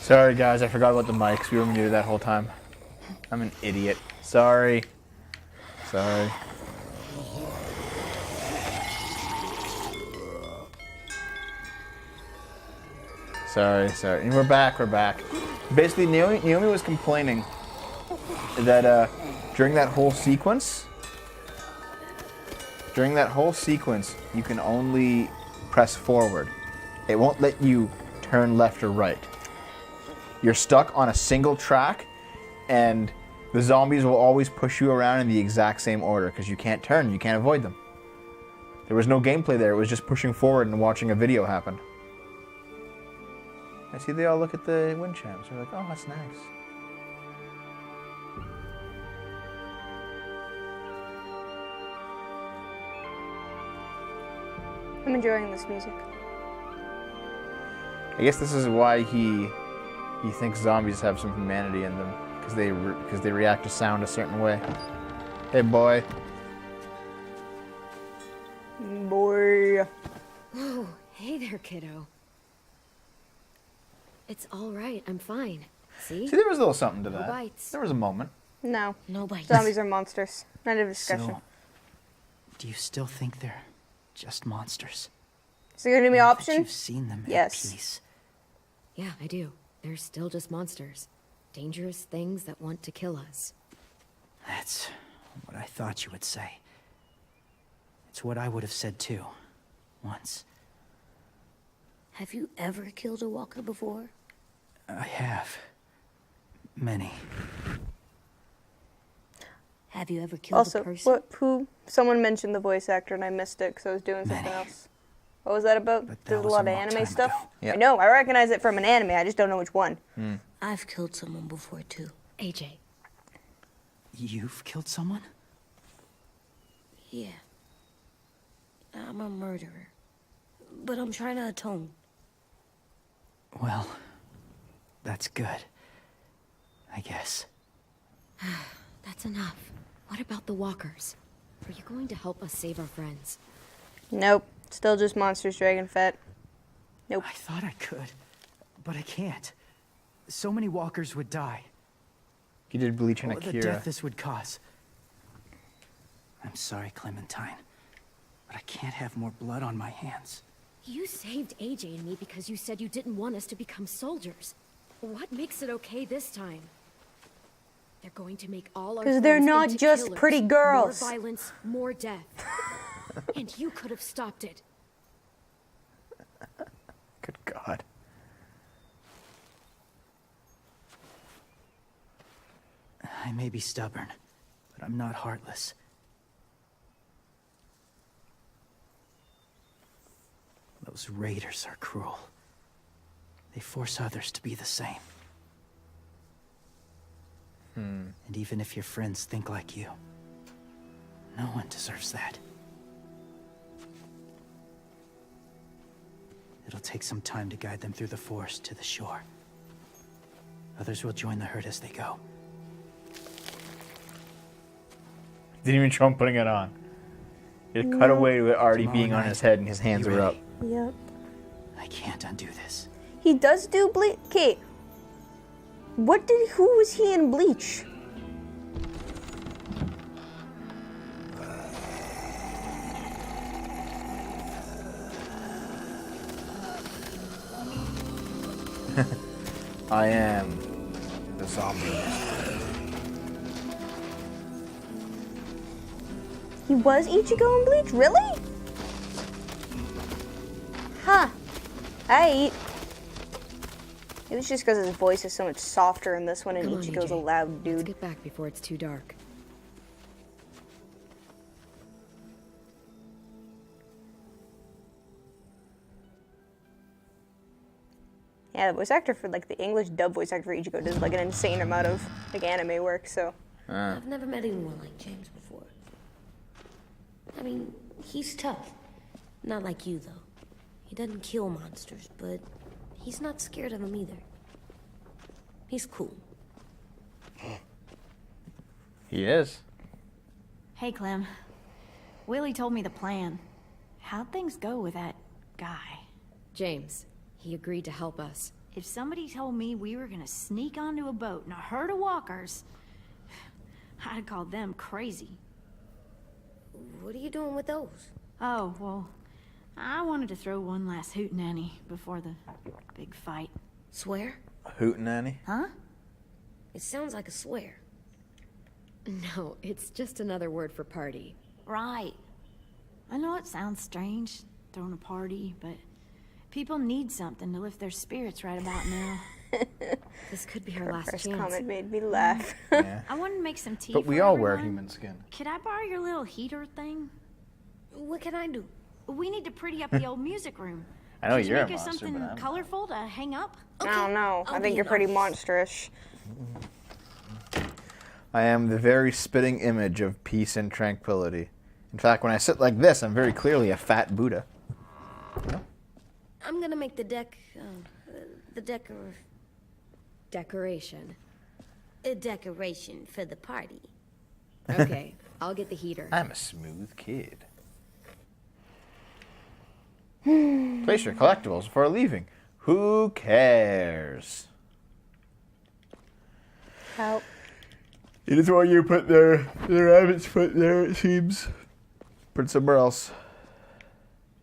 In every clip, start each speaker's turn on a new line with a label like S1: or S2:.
S1: Sorry, guys, I forgot about the mics. We were muted that whole time. I'm an idiot. Sorry. Sorry. Sorry. And we're back. Basically, Naomi was complaining that during that whole sequence, you can only press forward. It won't let you turn left or right. You're stuck on a single track, and the zombies will always push you around in the exact same order because you can't turn, you can't avoid them. There was no gameplay there, it was just pushing forward and watching a video happen. I see they all look at the wind chimes. They're like, oh, that's nice.
S2: I'm enjoying this music.
S1: I guess this is why he thinks zombies have some humanity in them, because they react to sound a certain way. Hey, boy.
S2: Boy.
S3: Oh, hey there, kiddo. It's all right. I'm fine. See?
S1: See, there was a little something to
S3: No
S1: that.
S3: bites.
S1: There was a moment.
S2: No.
S3: No bites.
S2: Zombies are monsters. Not a discussion.
S4: So, do you still think they're just monsters?
S2: So you're gonna give me
S4: Now that
S2: option?
S4: You've seen them
S2: Yes.
S4: at peace.
S3: Yeah, I do. They're still just monsters. Dangerous things that want to kill us.
S4: That's what I thought you would say. It's what I would have said too, once.
S5: Have you ever killed a walker before?
S4: I have. Many.
S5: Have you ever killed a
S2: Also,
S5: person?
S2: someone mentioned the voice actor and I missed it because I was doing something
S4: Many.
S2: else. What was that about?
S4: But that
S2: There's a
S4: was
S2: lot
S4: a
S2: of
S4: long
S2: anime
S4: time
S2: stuff.
S4: ago.
S1: Yeah.
S2: I know, I recognize it from an anime, I just don't know which one.
S5: I've killed someone before too.
S3: AJ.
S4: You've killed someone?
S5: Yeah. I'm a murderer. But I'm trying to atone.
S4: Well, that's good. I guess.
S3: That's enough. What about the walkers? Are you going to help us save our friends?
S2: Nope. Still just monsters, Dragon Fett. Nope.
S4: I thought I could, but I can't. So many walkers would die.
S1: He did Bleach and
S4: All the
S1: Akira.
S4: death this would cause. I'm sorry, Clementine, but I can't have more blood on my hands.
S3: You saved AJ and me because you said you didn't want us to become soldiers. What makes it okay this time? They're going to make all our
S2: 'Cause they're
S3: friends
S2: not
S3: into
S2: just
S3: killers.
S2: pretty girls.
S3: More violence, more death. And you could have stopped it.
S1: Good God.
S4: I may be stubborn, but I'm not heartless. Those raiders are cruel. They force others to be the same. And even if your friends think like you, no one deserves that. It'll take some time to guide them through the forest to the shore. Others will join the herd as they go.
S1: Didn't even show him putting it on. It cut away to it already
S4: Tomorrow
S1: being on
S4: night,
S1: his head and his hands
S4: be
S1: are up.
S4: ready.
S2: Yep.
S4: I can't undo this.
S2: He does do Bleach. Okay. Who was he in Bleach?
S1: I am the zombie.
S2: He was Ichigo in Bleach? Really? Huh. It was just because his voice is so much softer in this one and
S3: Come on,
S2: Ichigo's a
S3: AJ.
S2: loud
S3: Let's
S2: dude.
S3: get back before it's too dark.
S2: Yeah, the voice actor for like the English dub voice actor for Ichigo does like an insane amount of like anime work, so.
S5: I've never met anyone like James before. I mean, he's tough. Not like you, though. He doesn't kill monsters, but he's not scared of them either. He's cool.
S1: He is.
S6: Hey, Clem. Willie told me the plan. How'd things go with that guy?
S3: James, he agreed to help us.
S6: If somebody told me we were gonna sneak onto a boat in a herd of walkers, I'd call them crazy.
S5: What are you doing with those?
S6: Oh, well, I wanted to throw one last hootenanny before the big fight.
S5: Swear?
S1: Hootenanny?
S6: Huh?
S5: It sounds like a swear.
S3: No, it's just another word for party.
S5: Right.
S6: I know it sounds strange, throwing a party, but people need something to lift their spirits right about now.
S3: This could be our last
S2: First
S3: chance.
S2: comment made me laugh.
S1: Yeah.
S6: I wanted to make some tea
S1: But we
S6: for
S1: all wear
S6: everyone.
S1: human skin.
S6: Could I borrow your little heater thing?
S5: What can I do?
S6: We need to pretty up the old music room.
S1: I know
S6: Could you
S1: you're a
S6: make us
S1: monster,
S6: something
S1: but I'm-
S6: colorful to hang up?
S2: I don't know.
S5: I'll
S2: I think
S5: be
S2: you're pretty
S5: nice.
S2: monsterish.
S1: I am the very spitting image of peace and tranquility. In fact, when I sit like this, I'm very clearly a fat Buddha.
S5: I'm gonna make the
S3: Decoration.
S5: decoration for the party.
S3: Okay, I'll get the heater.
S1: I'm a smooth kid. Place your collectibles before leaving. Who cares?
S2: How?
S1: It is where you put their rabbit's foot there, it seems. Put it somewhere else.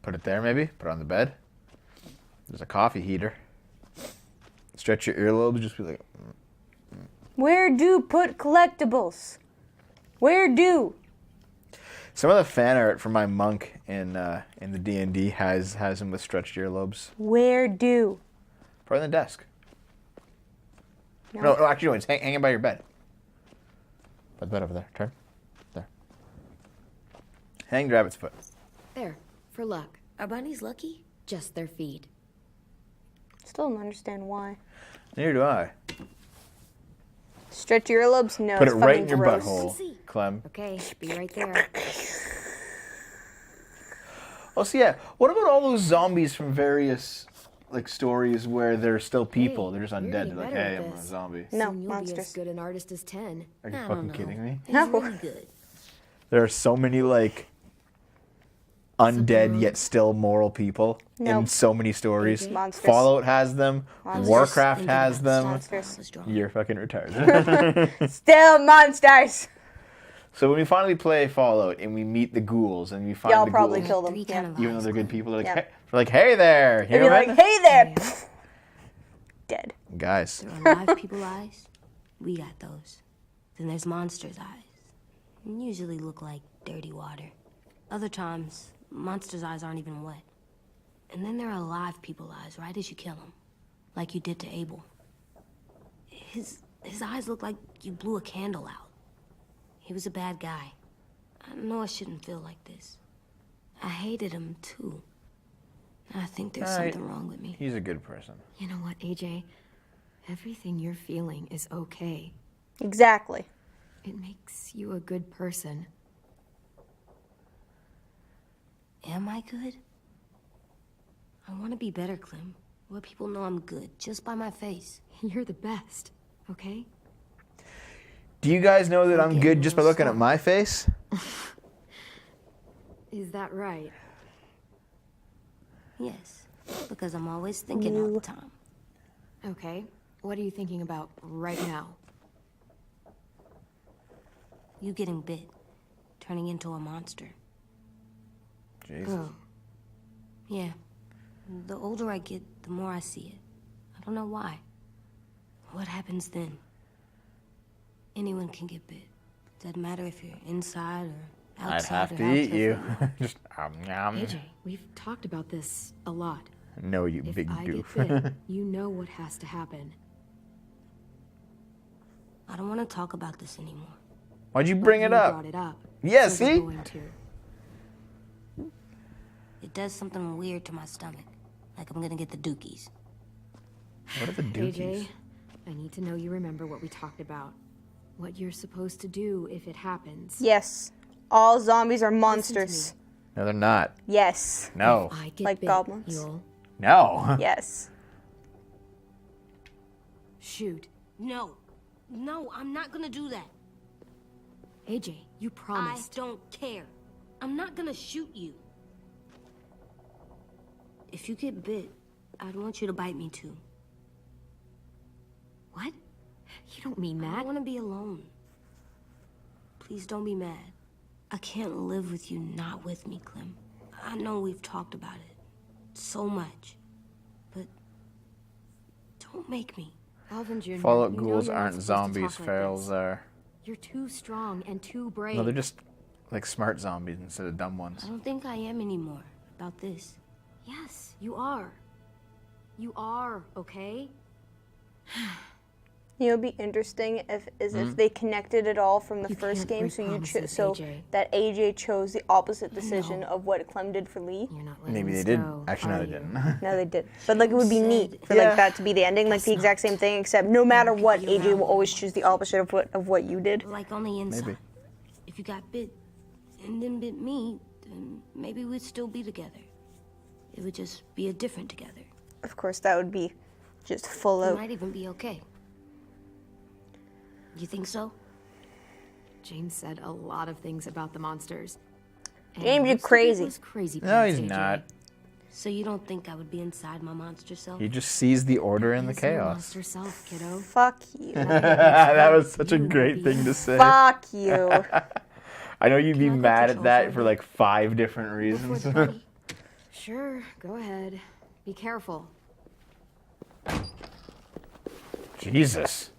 S1: Put it there, maybe. Put it on the bed. There's a coffee heater. Stretch your earlobes, just be like...
S2: Where do put collectibles? Where do?
S1: Some of the fan art from my monk in the D&D has him with stretched earlobes.
S2: Where do?
S1: Probably on the desk. No, actually, no, it's hanging by your bed. By the bed over there. Turn. There. Hang the rabbit's foot.
S3: There, for luck.
S5: Are bunnies lucky?
S3: Just their feet.
S2: Still don't understand why.
S1: Neither do I.
S2: Stretch your earlobes? No,
S1: Put
S2: it's
S1: it right
S2: fucking
S1: in your
S2: gross.
S1: butthole, Clem.
S3: Okay, be right there.
S1: Oh, so yeah. What about all those zombies from various like stories where they're still people?
S3: Hey,
S1: they're just
S3: you're
S1: undead.
S3: getting
S1: They're like,
S3: better at
S1: hey, I'm a
S3: this.
S1: zombie.
S2: No,
S3: Soon you'll be
S2: monsters.
S3: as good an artist as 10.
S1: Are you
S5: I
S1: fucking
S5: don't
S1: kidding
S5: know.
S1: me?
S5: He's
S2: No.
S5: really good.
S1: There are so many like undead yet still moral people
S2: Nope.
S1: in so many stories.
S2: Monsters.
S1: Fallout has them.
S2: Monsters.
S1: Warcraft
S5: Thinking
S1: has
S5: about
S1: them.
S2: Monsters.
S5: I was drunk.
S1: You're fucking retarded.
S2: Still monsters.
S1: So when we finally play Fallout and we meet the ghouls and we find
S2: Y'all
S1: the
S2: probably
S1: ghouls,
S2: kill them.
S5: Three
S2: Yeah.
S5: kind of
S1: even though
S5: eyes,
S1: they're good
S5: Clem.
S1: people, they're like,
S2: Yeah.
S1: they're like, hey there,
S2: They'd be
S1: human.
S2: like, hey there. Dead.
S1: Guys,
S5: There are live people eyes. We got those. Then there's monsters' eyes. Usually look like dirty water. Other times, monsters' eyes aren't even wet. And then there are live people eyes right as you kill them, like you did to Abel. His eyes look like you blew a candle out. He was a bad guy. I know I shouldn't feel like this. I hated him too. I think there's
S1: Alright.
S5: something wrong with me.
S1: he's a good person.
S3: You know what, AJ? Everything you're feeling is okay.
S2: Exactly.
S3: It makes you a good person.
S5: Am I good? I want to be better, Clem. Let people know I'm good, just by my face.
S3: You're the best, okay?
S1: Do you guys know that I'm
S5: Okay,
S1: good just by
S5: well,
S1: looking at
S5: stop.
S1: my face?
S3: Is that right?
S5: Yes, because I'm always thinking all the time.
S3: Okay. What are you thinking about right now?
S5: You getting bit, turning into a monster.
S1: Jesus.
S3: Oh,
S5: Yeah. The older I get, the more I see it. I don't know why. What happens then? Anyone can get bit. Doesn't matter if you're inside or
S1: I'd
S5: outside.
S1: have
S5: or
S1: to
S5: how
S1: eat you.
S5: careful
S1: Just
S3: AJ, we've talked about this a lot.
S1: No, you
S3: If
S1: big
S3: I
S1: goof.
S3: get bit, you know what has to happen.
S5: I don't want to talk about this anymore.
S1: Why'd you bring it
S3: You
S1: up?
S3: brought it up.
S1: Yeah,
S3: so
S1: see?
S3: we're going to.
S5: It does something weird to my stomach. Like I'm gonna get the dookies.
S1: What are the dookies?
S3: AJ, I need to know you remember what we talked about. What you're supposed to do if it happens.
S2: Yes. All zombies are
S3: Listen to
S2: monsters.
S1: No, they're not.
S2: Yes.
S1: No.
S3: I get
S2: Like
S3: bit,
S2: goblins.
S3: You'll
S1: No.
S2: Yes.
S3: shoot.
S5: No, I'm not gonna do that.
S3: AJ, you promised.
S5: I don't care. I'm not gonna shoot you. If you get bit, I'd want you to bite me too.
S3: What? You don't mean
S5: I
S3: that.
S5: want to be alone. Please don't be mad. I can't live with you not with me, Clem. I know we've talked about it so much, but don't make me.
S3: Alvin Jr.,
S1: Fallout
S3: you know
S1: ghouls
S3: you're not
S1: aren't
S3: supposed to
S1: zombies,
S3: talk like
S1: ferals
S3: this.
S1: are.
S3: You're too strong and too brave.
S1: No, they're just like smart zombies instead of dumb ones.
S5: I don't think I am anymore about this.
S3: Yes, you are. You are, okay?
S2: You know, it'd be interesting if they connected it all from the
S3: You
S2: first
S3: can't
S2: game,
S3: break
S2: so
S3: promises,
S2: so
S3: AJ.
S2: that AJ chose the opposite decision of what Clem did for Lee.
S3: You're not letting
S1: Maybe
S3: this
S1: they did.
S3: go,
S1: Actually, no,
S3: are
S1: they
S3: you?
S1: didn't.
S2: No, they did. But like, it would be neat for
S1: Yeah.
S2: like that to be the ending, like the exact same thing, except no matter what,
S5: be
S2: AJ
S5: around
S2: will always choose the opposite of what you did.
S5: Like on the inside.
S1: Maybe.
S5: If you got bit and then bit me, then maybe we'd still be together. It would just be a different together.
S2: Of course, that would be just full
S5: It
S2: out.
S5: might even be okay. You think so?
S3: James said a lot of things about the monsters. And
S2: James, you're
S3: most of it
S2: crazy.
S3: was crazy
S1: No,
S3: pants,
S1: he's
S3: AJ.
S1: not.
S5: So you don't think I would be inside my monster self?
S1: He just sees the order in the
S3: There's no
S1: chaos.
S3: monster self, kiddo.
S2: Fuck you.
S1: That was such a
S3: You
S1: great
S3: will
S1: thing
S3: be-
S1: to say.
S2: Fuck you.
S1: I know you'd be
S5: Can I go
S1: mad at
S5: control
S1: that
S5: for
S1: for
S5: a
S1: like 5 different
S5: Before
S1: reasons.
S5: the party?
S3: Sure, go ahead. Be careful.
S1: Jesus.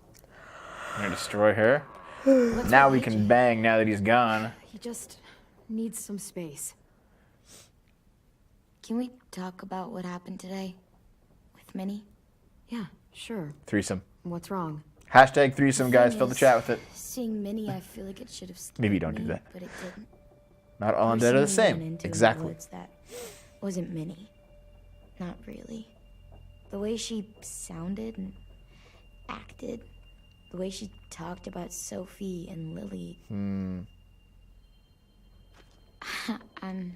S1: I'm gonna destroy her. Now we can bang now that he's gone.
S3: He just needs some space.
S7: Can we talk about what happened today? With Minnie?
S3: Yeah, sure.
S1: Threesome.
S3: What's wrong?
S1: Hashtag threesome, guys.
S7: Thing
S1: Fill the
S7: is,
S1: chat with it.
S7: Seeing Minnie, I feel like it should have scared
S1: Maybe don't do
S7: me,
S1: that.
S7: but it didn't.
S1: Not all
S7: Or
S1: undead are the
S7: seeing
S1: same.
S7: Lynn into in the
S1: Exactly.
S7: woods, that wasn't Minnie. Not really. The way she sounded and acted, the way she talked about Sophie and Lily. I'm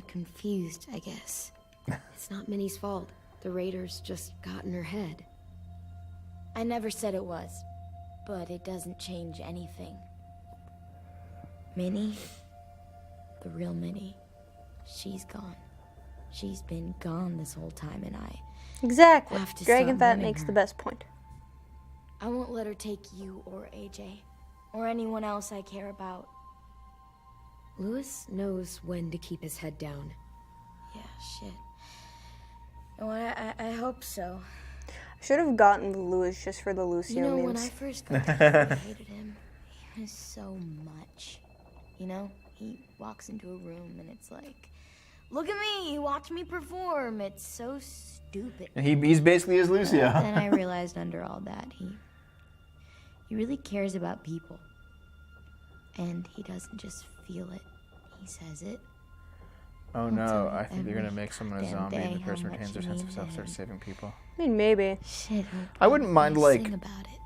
S7: confused, I guess.
S3: It's not Minnie's fault. The raiders just got in her head.
S7: I never said it was, but it doesn't change anything. Minnie, the real Minnie, she's gone. She's been gone this whole time, and I
S2: Exactly.
S7: have to
S2: Dragon
S7: stop
S2: Fat
S7: mourning
S2: makes
S7: her.
S2: the best point.
S7: I won't let her take you or AJ or anyone else I care about.
S3: Lewis knows when to keep his head down.
S7: Yeah, shit. No, I hope so.
S2: I should have gotten Lewis just for the Lucio
S7: You know, when
S2: memes.
S7: I first got to him, I hated him. He was so much. You know, he walks into a room and it's like, look at me, watch me perform. It's so stupid.
S1: And he's basically his Lucio.
S7: Then I realized under all that, he really cares about people. And he doesn't just feel it, he says it.
S1: Oh
S7: I'll
S1: no,
S7: tell
S1: I think they're gonna
S7: every
S1: make someone a
S7: damn
S1: zombie and
S7: day
S1: the
S7: how
S1: person
S7: much
S1: retains their
S7: you
S1: sense of
S7: mean
S1: self,
S7: to
S1: starts
S7: him.
S1: saving people.
S2: I mean, maybe.
S7: Shit,
S1: I wouldn't mind,
S7: probably
S1: like-
S7: sing about it.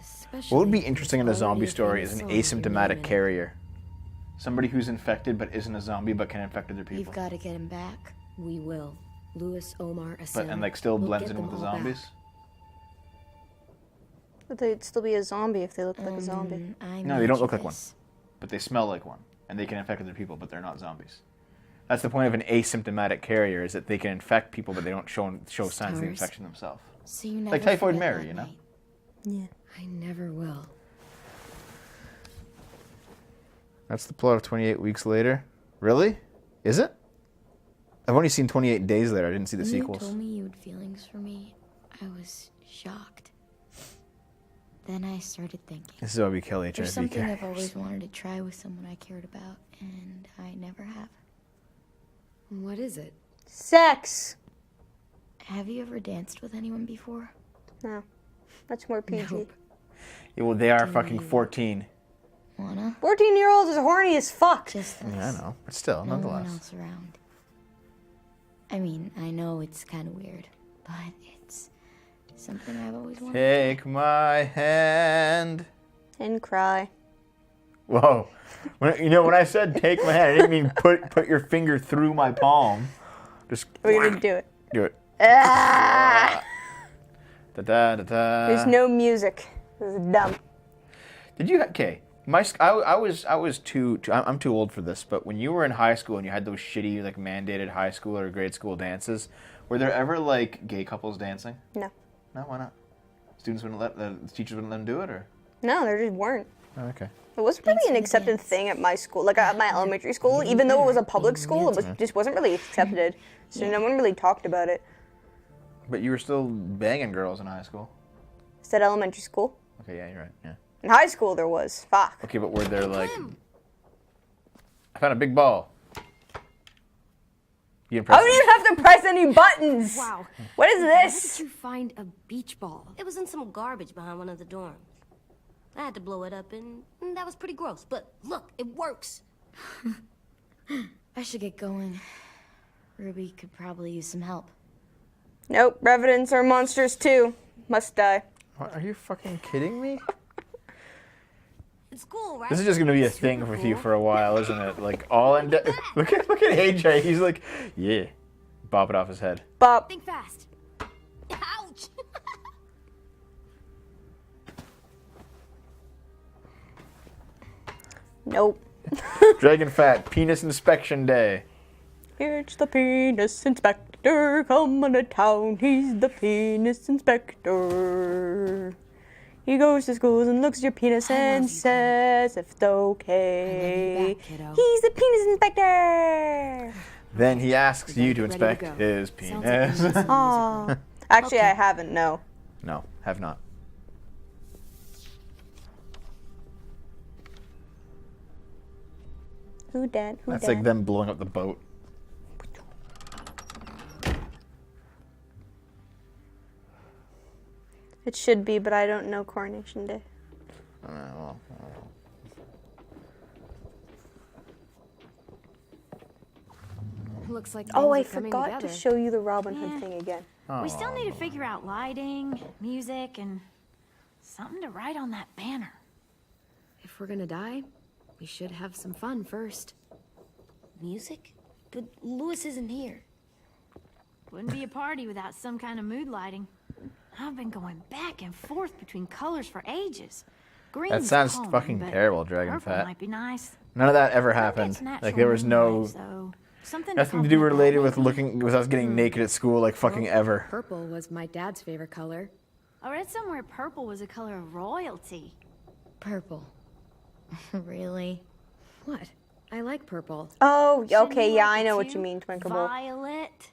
S3: Especially
S1: What would be
S3: if
S1: interesting in a
S3: there's already
S1: zombie story is
S3: famous
S1: an
S3: song with your name
S1: asymptomatic
S3: in it.
S1: carrier. Somebody who's infected but isn't a zombie but can infect other
S7: We've
S1: people.
S7: got to get him back.
S3: We will. Lewis, Omar,
S1: But
S3: Asim.
S1: and like still
S3: we'll
S1: blends
S3: get
S1: in
S3: them
S1: with the
S3: all back.
S1: zombies.
S2: But they'd still be a zombie if they look like a zombie.
S1: No, they don't look like one. But they smell like one. And they can infect other people, but they're not zombies. That's the point of an asymptomatic carrier, is that they can infect people but they don't show signs of the
S3: Stars.
S1: infection themselves.
S7: So you never
S1: Like Typhoid
S7: forget
S1: Mary,
S7: that
S1: you know?
S7: night.
S2: Yeah.
S3: I never will.
S1: That's the plot of 28 Weeks Later. Really? Is it? I've only seen 28 Days Later. I didn't see the
S7: When
S1: sequels.
S7: you told me you had feelings for me, I was shocked. Then I started thinking.
S1: This is why we kill HIV
S7: There's something
S1: carriers.
S7: I've always wanted to try with someone I cared about, and I never have.
S3: What is it?
S2: Sex!
S7: Have you ever danced with anyone before?
S2: No. Much more PG.
S3: Nope.
S1: Yeah, well, they are fucking 14.
S7: Wanna?
S2: 14-year-olds is horny as fuck.
S7: Just us.
S1: Yeah, I know. But still,
S7: No one
S1: nonetheless.
S7: else around. I mean, I know it's kind of weird, but it's something I've always wanted.
S1: Take my hand.
S2: And cry.
S1: Whoa. When I said take my hand, I didn't mean put your finger through my palm. Just
S2: We're gonna do it.
S1: do it.
S2: Ah!
S1: Da da da da.
S2: There's no music. This is dumb.
S1: Did you? Okay. I was too. I'm too old for this. But when you were in high school and you had those shitty like mandated high school or grade school dances, were there ever like gay couples dancing?
S2: No.
S1: No, why not? students wouldn't let the teachers wouldn't let them do it, or?
S2: No, there just weren't.
S1: Oh, okay.
S2: It wasn't really an accepted thing at my school, like at my elementary school. Even though it was a public school, it was just wasn't really accepted. So no one really talked about it.
S1: But you were still banging girls in high school.
S2: Is that elementary school?
S1: Okay, yeah, you're right. Yeah.
S2: In high school, there was. Fuck.
S1: Okay, but were there like? I found a big ball. You didn't press
S2: I don't even have to press any buttons.
S3: Wow.
S2: What is
S3: How
S2: this?
S3: did you find a beach ball?
S5: It was in some garbage behind one of the dorms. I had to blow it up, and that was pretty gross. But look, it works.
S7: I should get going. Ruby could probably use some help.
S2: Nope. Revenants are monsters too. Must die.
S1: What, are you fucking kidding me?
S5: It's cool, right?
S1: This is just gonna be a thing with you for a while, isn't it? Like all in. Look at AJ. He's like, yeah, bop it off his head.
S2: Bop.
S3: Think fast.
S5: Ouch!
S2: Nope.
S1: Dragon Fat Penis Inspection Day.
S2: It's the penis inspector coming to town. He's the penis inspector. He goes to schools and looks at your penis and says if it's okay.
S3: I love you back, kiddo.
S2: He's the penis inspector.
S1: Then he asks you to
S3: Ready to
S1: inspect
S3: go.
S1: his
S3: Sounds
S1: penis.
S3: like we
S2: Aww. Actually, I haven't. No.
S1: No, have not.
S2: Who dat? Who
S1: That's
S2: dat?
S1: like them blowing up the boat.
S2: It should be, but I don't know Coronation Day.
S1: Well,
S3: Looks like
S2: Oh, I
S3: things are coming
S2: forgot to
S3: together.
S2: show you the Robin Hood thing again.
S6: We still need to figure out lighting, music, and something to write on that banner.
S3: If we're gonna die, we should have some fun first.
S5: Music? But Lewis isn't here.
S6: Wouldn't be a party without some kind of mood lighting. I've been going back and forth between colors for ages. Green's
S1: sounds
S6: calming,
S1: fucking
S6: but
S1: terrible, Dragon
S6: purple
S1: Fat.
S6: might be nice.
S1: none of that ever
S6: Pink
S1: happened.
S6: gets natural
S1: Like there was
S6: mood
S1: no
S6: lights, though. Something
S1: nothing to do
S6: complement that,
S1: related with
S6: maybe.
S1: with us getting naked at school like fucking ever.
S3: Purple was my dad's favorite color.
S6: I read somewhere purple was a color of royalty.
S7: Purple. Really?
S3: What? I like purple.
S2: Oh,
S6: Shouldn't
S2: okay,
S6: you
S2: yeah,
S6: like
S2: I
S6: it
S2: know what
S6: too?
S2: you mean, Twinkable.
S6: Violet.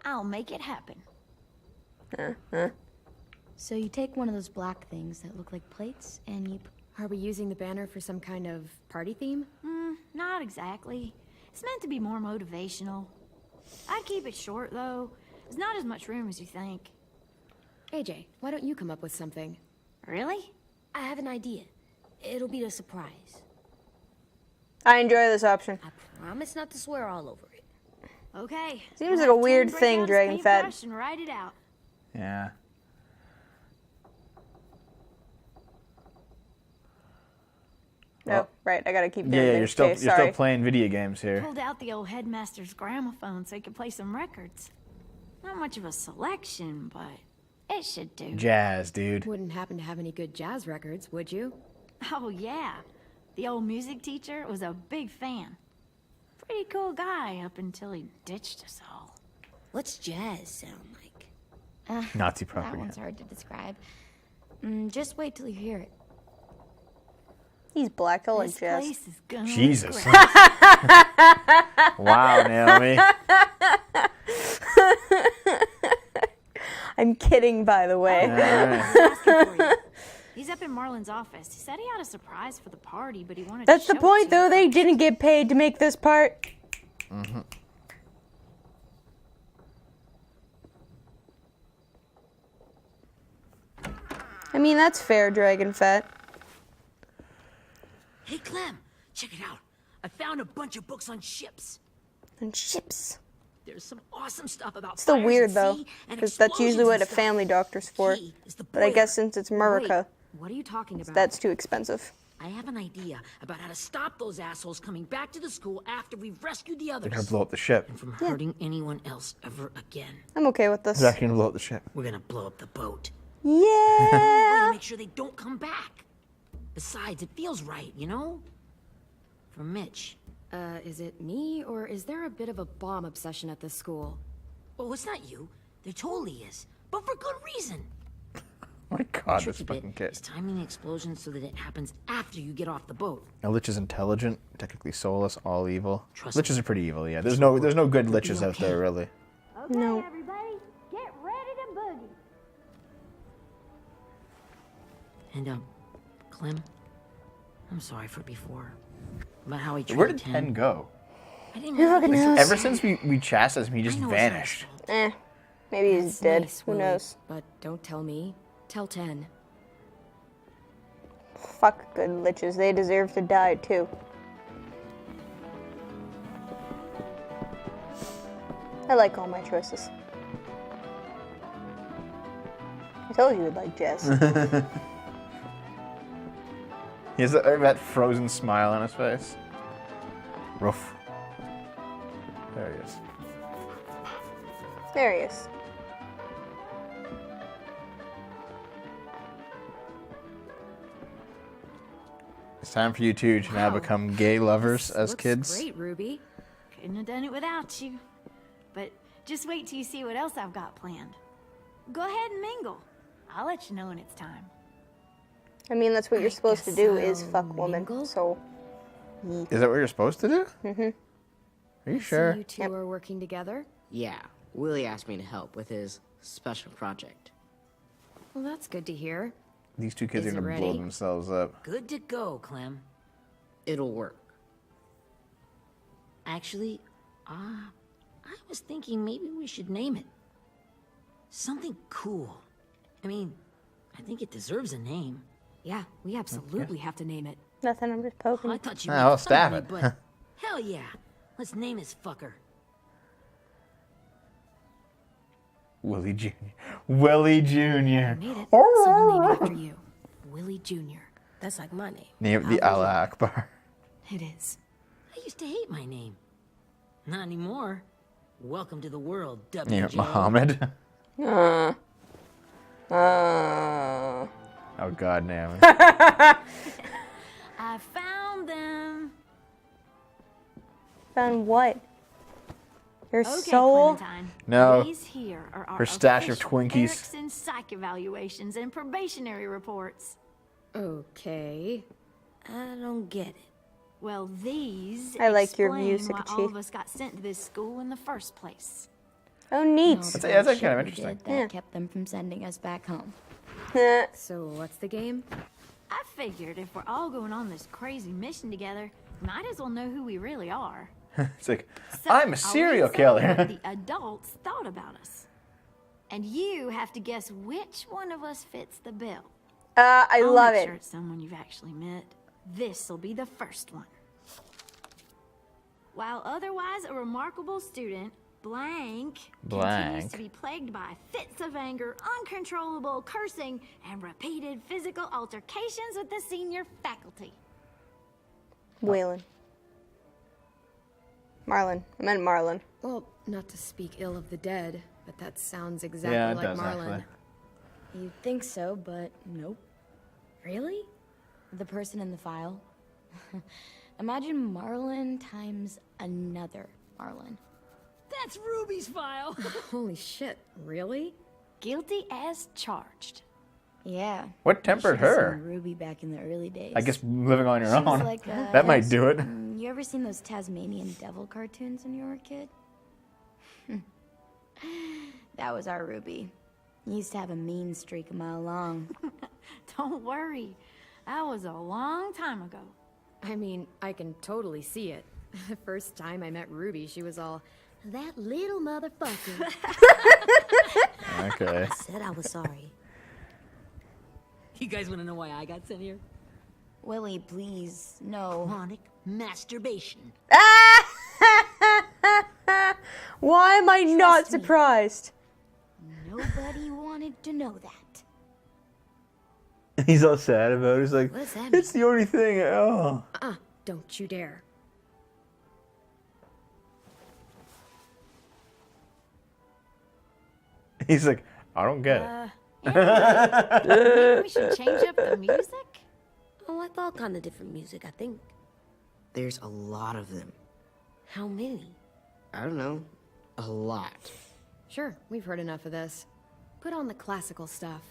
S6: I'll make it happen.
S7: So you take one of those black things that look like plates, and you...
S3: Are we using the banner for some kind of party theme?
S6: Not exactly. It's meant to be more motivational. I'd keep it short, though. There's not as much room as you think.
S3: AJ, why don't you come up with something?
S6: Really?
S5: I have an idea. It'll be a surprise.
S2: I enjoy this option.
S5: I promise not to swear all over it.
S6: Okay.
S2: Seems
S6: I'll
S2: like a
S6: have
S2: weird
S6: Tim break
S2: thing,
S6: out his
S2: Dragon Fat.
S6: paintbrush and write it out.
S1: Yeah.
S2: No, right. I gotta keep doing
S1: Yeah,
S2: this.
S1: you're still
S2: Okay,
S1: you're
S2: sorry.
S1: still playing video games here.
S6: Pulled out the old headmaster's gramophone so he could play some records. Not much of a selection, but it should do.
S1: Jazz, dude.
S3: Wouldn't happen to have any good jazz records, would you?
S6: Oh, yeah. The old music teacher was a big fan. Pretty cool guy up until he ditched us all.
S5: What's jazz sound like?
S1: Nazi
S7: That one's
S1: propaganda.
S7: hard to describe. Just wait till you hear it.
S2: He's black. I'll
S6: This
S2: let jazz.
S6: place is gonna look
S1: Jesus.
S6: great.
S1: Wow, Naomi.
S2: I'm kidding, by the way.
S1: Alright.
S6: Asking for you. He's up in Marlon's office. He said he had a surprise for the party, but he wanted
S2: That's
S6: to
S2: the
S6: show it
S2: point,
S6: to you
S2: though. They
S6: first.
S2: didn't get paid to make this part. I mean, that's fair, Dragon Fat.
S8: Hey, Clem, check it out. I found a bunch of books on ships.
S2: And ships.
S8: There's some awesome stuff about
S2: Still
S8: fires
S2: weird,
S8: at
S2: though,
S8: sea and
S2: because that's usually
S8: explosions
S2: what
S8: and
S2: a
S8: stuff.
S2: family doctor's for.
S8: Key is the
S2: But I
S8: boiler.
S2: guess since it's America,
S3: What are you talking about?
S2: that's too expensive.
S8: I have an idea about how to stop those assholes coming back to the school after we've rescued the
S1: They're
S8: others.
S1: gonna blow up the ship.
S8: From hurting anyone else ever again.
S2: I'm okay with this.
S1: They're actually gonna blow up the ship.
S8: We're gonna blow up the boat.
S2: Yeah.
S8: We're to make sure they don't come back. Besides, it feels right, you know? For Mitch.
S3: Is it me, or is there a bit of a bomb obsession at this school?
S8: Oh, it's not you. There totally is. But for good reason.
S1: Oh my god,
S8: The
S1: this
S8: tricky
S1: fucking
S8: bit is
S1: kid.
S8: timing the explosion so that it happens after you get off the boat.
S1: A lich is intelligent, technically soulless, all evil.
S8: Trust me.
S1: Liches are pretty evil, yeah. There's no good liches out there, really.
S6: Okay,
S2: No.
S6: everybody, get ready to boogie.
S8: And, Clem, I'm sorry for before. About how he treated
S1: Where did Ten go?
S8: I didn't
S2: Who fucking knows?
S1: Ever since we chastised him, he just
S8: I know it's not his
S1: vanished.
S8: fault.
S2: Maybe he's
S9: That's
S2: dead.
S9: nice,
S2: Who
S9: Willie,
S2: knows?
S9: But don't tell me. Tell 10.
S2: Fuck good liches. They deserve to die too. I like all my choices. I told you you'd like Jess.
S1: He has that frozen smile on his face. Roof. There he is.
S2: There he is.
S1: It's time for you two to now
S9: Wow.
S1: become gay lovers as
S9: Looks
S1: kids.
S9: great, Ruby.
S6: Couldn't have done it without you. But just wait till you see what else I've got planned. Go ahead and mingle. I'll let you know when it's time.
S2: I mean, that's what you're
S9: I
S2: supposed to
S9: guess
S2: do is
S9: I'll
S2: fuck woman.
S9: mingle?
S2: So,
S1: Is that what you're supposed to do? Mm-hmm. Are you sure?
S9: So you two are working together?
S10: Yeah, Willie asked me to help with his special project.
S9: Well, that's good to hear.
S1: These two kids
S9: Is
S1: are
S9: it
S1: gonna blow
S9: ready?
S1: themselves up.
S8: Good to go, Clem.
S10: It'll work.
S8: Actually, I was thinking maybe we should name it. Something cool. I mean, I think it deserves a name.
S9: Yeah, we absolutely have to name it.
S2: nothing, I'm just poking.
S8: I thought you
S1: Ah,
S8: made
S1: I'll
S8: fun
S1: stab
S8: of me,
S1: it.
S8: but hell yeah. Let's name this fucker.
S1: Willie Jr. Willie Jr.
S9: Made it. Someone named after you. Willie Jr.
S5: That's like my name.
S1: Name it the Allah Akbar.
S9: It is.
S8: I used to hate my name. Not anymore. Welcome to the world,
S1: Name it
S8: WJ.
S1: Muhammad. Oh God, Naomi.
S6: I found them.
S2: Found what? Your
S6: Okay,
S2: soul?
S6: Clementine.
S1: No.
S6: These here are our
S1: Her stash of
S6: official
S1: Twinkies.
S6: Erickson psych evaluations and probationary reports.
S9: Okay.
S5: I don't get it.
S6: Well, these
S2: I like your view,
S6: explain why
S2: Sakachi.
S6: all of us got sent to this school in the first place.
S2: Oh, neat.
S1: That's actually kind of
S7: We
S1: interesting.
S7: did that kept them from sending us back home.
S9: So what's the game?
S6: I figured if we're all going on this crazy mission together, we might as well know who we really are.
S1: It's like,
S6: So
S1: I'm a
S6: I'll
S1: serial
S6: read some of
S1: killer.
S6: what the adults thought about us. And you have to guess which one of us fits the bill.
S2: I
S6: I'll
S2: love
S6: make
S2: it.
S6: sure it's someone you've actually met. This'll be the first one. While otherwise a remarkable student, Blank continues to be plagued by fits of anger, uncontrollable cursing, and repeated physical altercations with the senior faculty.
S2: Waylon. Marlon. I meant Marlon.
S9: Well, not to speak ill of the dead, but that sounds exactly
S1: Yeah, it
S9: like
S1: does
S9: Marlon.
S1: actually.
S7: You'd think so, but nope.
S9: Really?
S7: The person in the file. Imagine Marlon times another Marlon.
S8: That's Ruby's file.
S9: Holy shit, really?
S6: Guilty as charged.
S7: Yeah.
S1: What
S7: you
S1: tempered
S7: should've
S1: her?
S7: seen Ruby back in the early days.
S1: I guess living on your
S7: She was
S1: own.
S7: like,
S1: That might do it.
S7: You ever seen those Tasmanian devil cartoons when you were a kid? That was our Ruby. He used to have a mean streak a mile long.
S6: Don't worry. That was a long time ago.
S9: I mean, I can totally see it. The first time I met Ruby, she was all, that little motherfucker.
S1: Okay.
S5: Said I was sorry.
S8: You guys want to know why I got sent here?
S7: Willie, please, no.
S8: Chronic masturbation.
S2: Why am I not
S7: Trust me.
S2: surprised?
S7: Nobody wanted to know that.
S1: He's all sad about it. He's like,
S7: What does that
S1: it's the only thing. Oh.
S9: Don't you dare.
S1: He's like, I don't get it.
S6: Maybe we should change up the music?
S5: I like all kind of different music, I think.
S10: There's a lot of them.
S5: How many?
S10: I don't know. A lot.
S9: Sure, we've heard enough of this. Put on the classical stuff.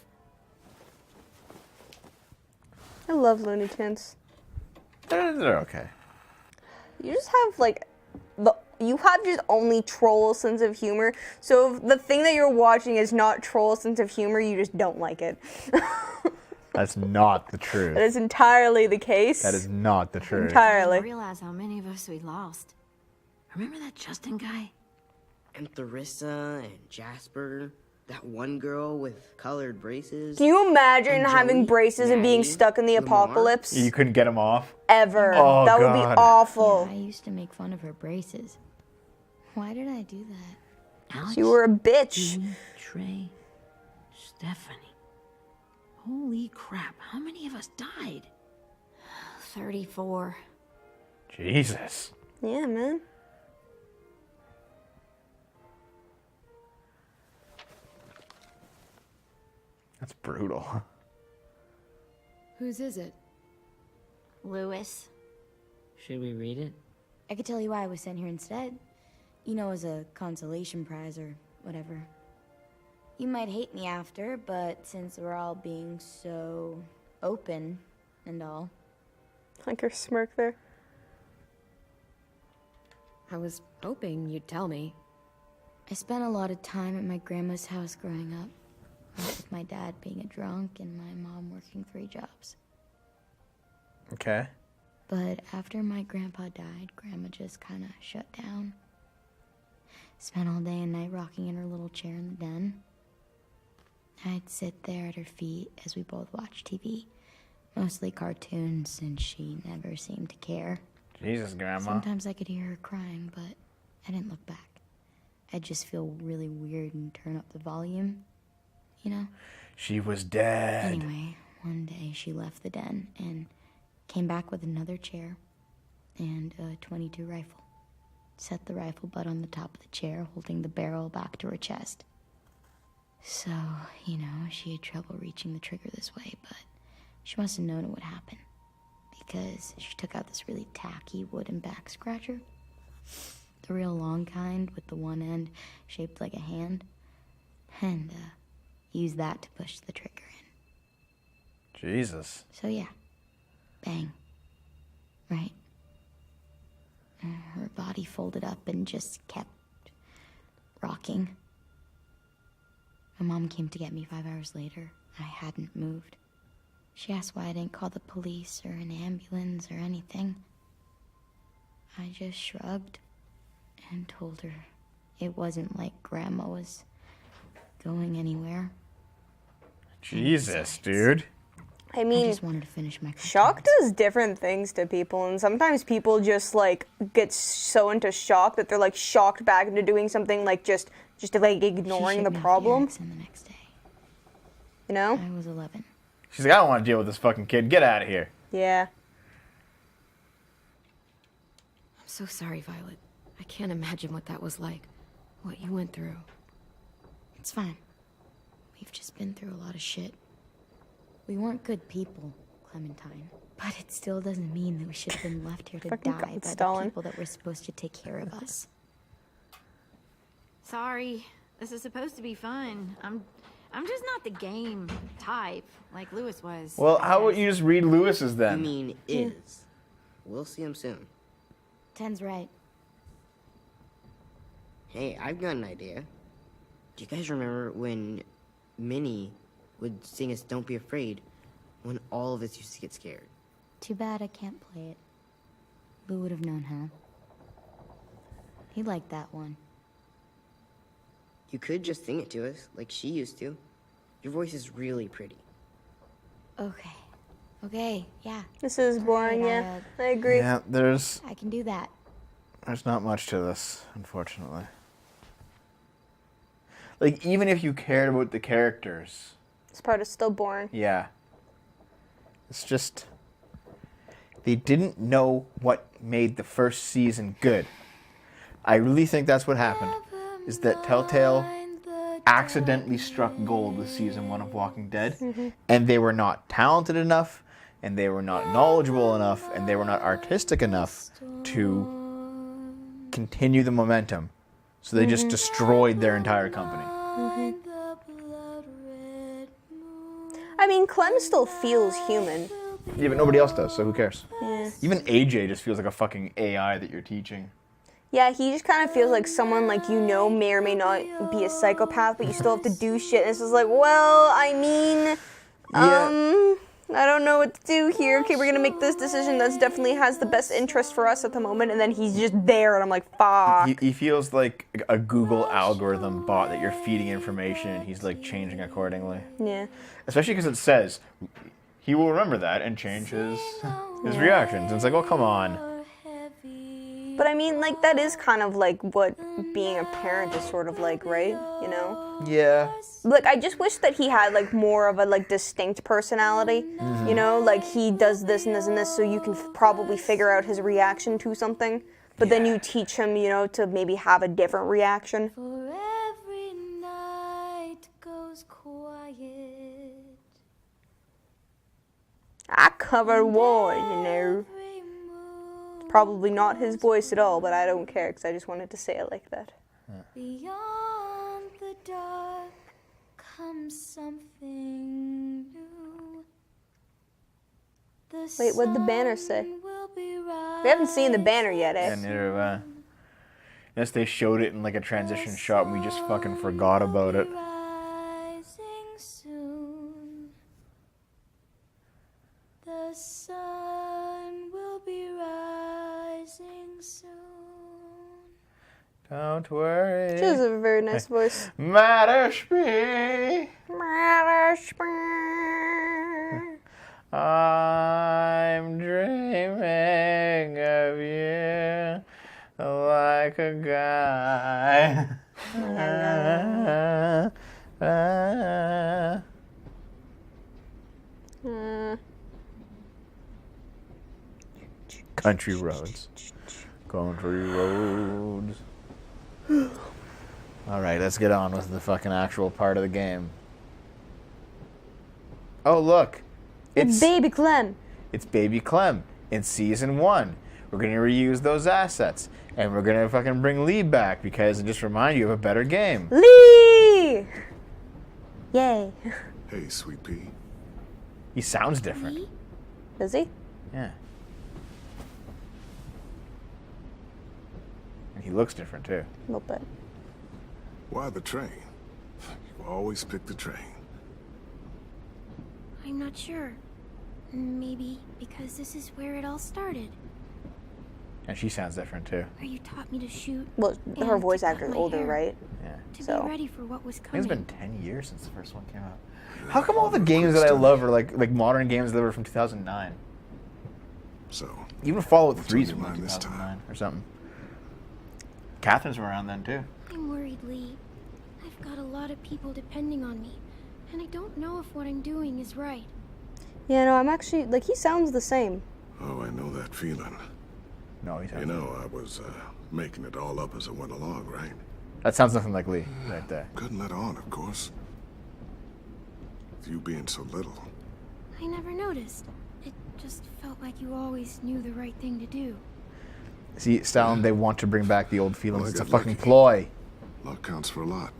S2: I love Looney Tunes.
S1: They're okay.
S2: You just have like you have just only troll sense of humor. So if the thing that you're watching is not troll sense of humor, you just don't like it.
S1: That's not the truth.
S2: That is entirely the case.
S1: That is not the truth.
S2: Entirely.
S6: I didn't realize how many of us we lost.
S8: Remember that Justin guy?
S10: And Theresa and Jasper. That one girl with colored braces.
S2: Can you imagine
S10: And
S2: having
S10: Joey,
S2: braces and being
S10: Maddie,
S2: stuck in the
S10: Lamar.
S2: apocalypse?
S1: You couldn't get them off?
S2: Ever.
S1: Oh,
S2: that would be
S1: God.
S2: awful.
S7: I used to make fun of her braces. Why did I do that?
S8: Alex?
S2: You were a bitch.
S8: Jimmy, Trey, Stephanie. Holy crap, how many of us died?
S6: 34.
S1: Jesus.
S2: Yeah, man.
S1: That's brutal.
S9: Whose is it?
S6: Lewis.
S10: Should we read it?
S7: I could tell you why I was sent here instead. You know, as a consolation prize or whatever. You might hate me after, but since we're all being so open and all.
S2: Like her smirk there.
S9: I was hoping you'd tell me.
S7: I spent a lot of time at my grandma's house growing up. With my dad being a drunk and my mom working 3 jobs.
S1: Okay.
S7: But after my grandpa died, Grandma just kind of shut down. Spent all day and night rocking in her little chair in the den. I'd sit there at her feet as we both watched TV. Mostly cartoons, since she never seemed to care.
S1: Jesus, Grandma.
S7: Sometimes I could hear her crying, but I didn't look back. I'd just feel really weird and turn up the volume, you know?
S1: She was dead.
S7: Anyway, one day she left the den and came back with another chair and a .22 rifle. Set the rifle butt on the top of the chair, holding the barrel back to her chest. So, you know, she had trouble reaching the trigger this way, but she must have known it would happen. Because she took out this really tacky wooden back scratcher. The real long kind with the one end shaped like a hand. And, used that to push the trigger in.
S1: Jesus.
S7: So yeah, bang, right? Her body folded up and just kept rocking. My mom came to get me 5 hours later. I hadn't moved. She asked why I didn't call the police or an ambulance or anything. I just shrugged and told her it wasn't like Grandma was going anywhere.
S1: Jesus, dude.
S2: I
S7: I
S2: mean,
S7: just wanted to finish my
S2: shock
S7: cartoons.
S2: does different things to people, and sometimes people just like get so into shock that they're like shocked back into doing something like just like ignoring
S7: She
S2: the
S7: shipped me off
S2: problem.
S7: Erickson the next day.
S2: You know?
S7: I was 11.
S1: She's like, I don't want to deal with this fucking kid. Get out of here.
S2: Yeah.
S9: I'm so sorry, Violet. I can't imagine what that was like. What you went through.
S7: It's fine. We've just been through a lot of shit. We weren't good people, Clementine. But it still doesn't mean that we should have been left here to
S2: Fucking
S7: die
S2: God,
S7: by
S2: Stalin.
S7: the people that were supposed to take care of us.
S6: Sorry. This is supposed to be fun. I'm just not the game type like Lewis was.
S1: Well,
S6: I
S1: how about
S6: guess.
S1: you just read Lewis's
S10: You
S1: then?
S10: mean is. We'll see him soon.
S7: Ten's right.
S10: Hey, I've got an idea. Do you guys remember when Minnie would sing us Don't Be Afraid when all of us used to get scared?
S7: Too bad I can't play it. Lou would have known how. He liked that one.
S10: You could just sing it to us, like she used to. Your voice is really pretty.
S7: Okay. Okay, yeah.
S2: This is boring,
S7: Alright,
S2: yeah. I agree.
S1: Yeah, there's
S7: I can do that.
S1: not much to this, unfortunately. Like, even if you cared about the characters,
S2: This part is still boring.
S1: yeah. It's just, they didn't know what made the first season good. I really think that's what happened, is that Telltale accidentally struck gold with season 1 of Walking Dead, and they were not talented enough, and they were not knowledgeable enough, and they were not artistic enough to continue the momentum. So they just destroyed their entire company.
S2: I mean, Clem still feels human.
S1: Yeah, but nobody else does, so who cares?
S2: Yeah.
S1: Even AJ just feels like a fucking AI that you're teaching.
S2: Yeah, he just kind of feels like someone like may or may not be a psychopath, but you still have to do shit. And it's just like, well, I mean, I don't know what to do here. Okay, we're gonna make this decision that's definitely has the best interest for us at the moment, and then he's just there, and I'm like, fuck.
S1: He feels like a Google algorithm bot that you're feeding information, and he's like changing accordingly.
S2: Yeah.
S1: Especially because it says he will remember that and change his reactions. And it's like, oh, come on.
S2: But I mean, like, that is kind of like what being a parent is sort of like, right? You know?
S1: Yeah.
S2: Like, I just wish that he had, like, more of a, like, distinct personality.
S1: Mm-hmm.
S2: You know? Like, he does this and this and this, so you can probably figure out his reaction to something. But then you teach him, you know, to maybe have a different reaction.
S6: For every night goes quiet.
S2: I covered one, you know. Probably not his voice at all, but I don't care because I just wanted to say it like that.
S6: Beyond the dark comes something new.
S2: Wait, what'd the banner say? We haven't seen the banner yet, eh?
S1: Yeah, neither have I. Unless they showed it in like a transition shot and we just fucking forgot about it.
S6: The sun will be rising soon.
S1: Don't worry.
S2: She has a very nice voice.
S1: Matterspee. I'm dreaming of you like a guy. Country roads. Country roads. Alright, let's get on with the fucking actual part of the game. Oh, look.
S2: It's Baby Clem.
S1: It's Baby Clem in Season 1. We're going to reuse those assets. And we're going to fucking bring Lee back because it just remind you of a better game.
S2: Lee! Yay.
S11: Hey, Sweet Pea.
S1: He sounds different.
S2: Lee? Does he?
S1: Yeah. And he looks different, too.
S2: A little bit.
S11: Why the train? You always pick the train.
S6: I'm not sure. Maybe because this is where it all started.
S1: And she sounds different, too.
S6: Where you taught me to shoot.
S2: Well, her
S6: and
S2: voice
S6: to cut
S2: actor's
S6: my
S2: older,
S6: hair.
S2: right?
S1: Yeah.
S6: To be ready for what was
S1: I think
S6: coming.
S1: it's been 10 years since the first one came out. How come all the games that I love are like modern games that were from 2009?
S11: So,
S1: even Fallout 3's
S11: your
S1: from
S11: mind this
S1: 2009 or something. Catherine's were around then too.
S6: I'm worried, Lee. I've got a lot of people depending on me, and I don't know if what I'm doing is right.
S2: Yeah, no, I'm actually, like, he sounds the same.
S11: Oh, I know that feeling.
S1: No, he sounds.
S11: You know, I was making it all up as I went along, right?
S1: That sounds nothing like Lee right there.
S11: Couldn't let on, of course. With you being so little.
S6: I never noticed. It just felt like you always knew the right thing to do.
S1: See, Stalin, they want to bring back the old feelings.
S11: Well, I
S1: It's a
S11: got
S1: fucking
S11: lucky.
S1: ploy.
S11: Luck counts for a lot.